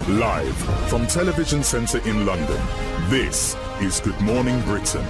Live from Television Centre in London, this is Good Morning Britain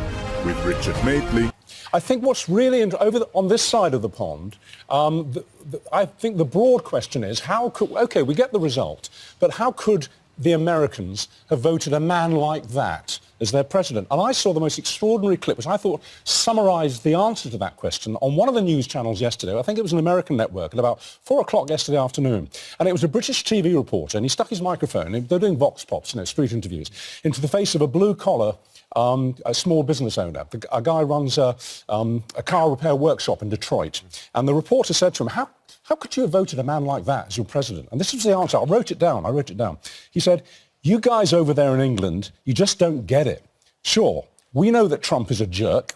with Richard Madeley. I think what's really on this side of the pond, I think the broad question is how could, OK, we get the result, but how could the Americans have voted a man like that as their president? And I saw the most extraordinary clip, which I thought summarised the answer to that question on one of the news channels yesterday. I think it was an American network at about 4 o'clock yesterday afternoon. And it was a British TV reporter, and he stuck his microphone, they're doing vox pops, street interviews, into the face of a blue-collar a small business owner. A guy runs a car repair workshop in Detroit. And the reporter said to him, how could you have voted a man like that as your president? And this was the answer. I wrote it down. He said, you guys over there in England, you just don't get it. Sure, we know that Trump is a jerk.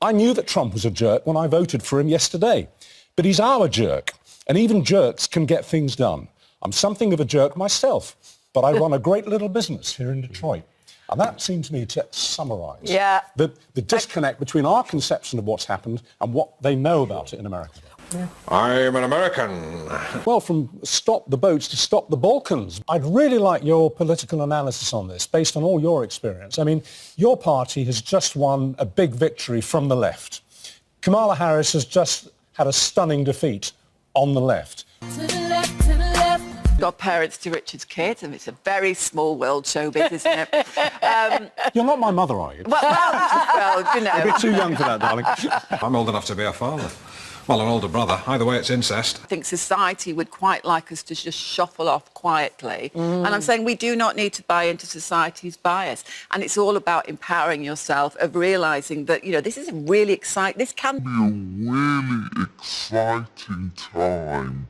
I knew that Trump was a jerk when I voted for him yesterday. But he's our jerk. And even jerks can get things done. I'm something of a jerk myself, but I run a great little business here in Detroit. And that seems to me to summarise the disconnect between our conception of what's happened and what they know about it in America. Yeah. I'm an American. Well, from stop the boats to stop the Balkans. I'd really like your political analysis on this, based on all your experience. I mean, your party has just won a big victory from the left. Kamala Harris has just had a stunning defeat on the left. Godparents to Richard's kids, and it's a very small world, showbiz, isn't it? You're not my mother, are you? Well, you know. You're a bit too young for that, darling. I'm old enough to be a father. Well, an older brother. Either way, it's incest. I think society would quite like us to just shuffle off quietly. And I'm saying we do not need to buy into society's bias. And it's all about empowering yourself, of realising that, this is a really exciting... This can be A really exciting time.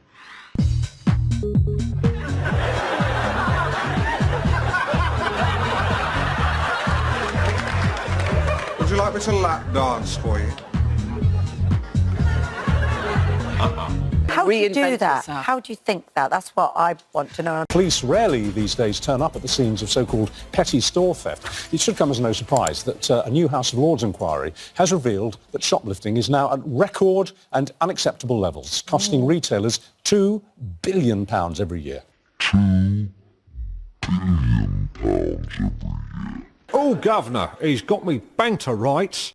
Would you like me to lap dance for you? How do you do Reinvent that? yourself. How do you think that? That's what I want to know. Police rarely these days turn up at the scenes of so-called petty store theft. It should come as no surprise that a new House of Lords inquiry has revealed that shoplifting is now at record and unacceptable levels, costing retailers £2 billion every year. £2 billion every year. Oh, Governor, he's got me bang to rights.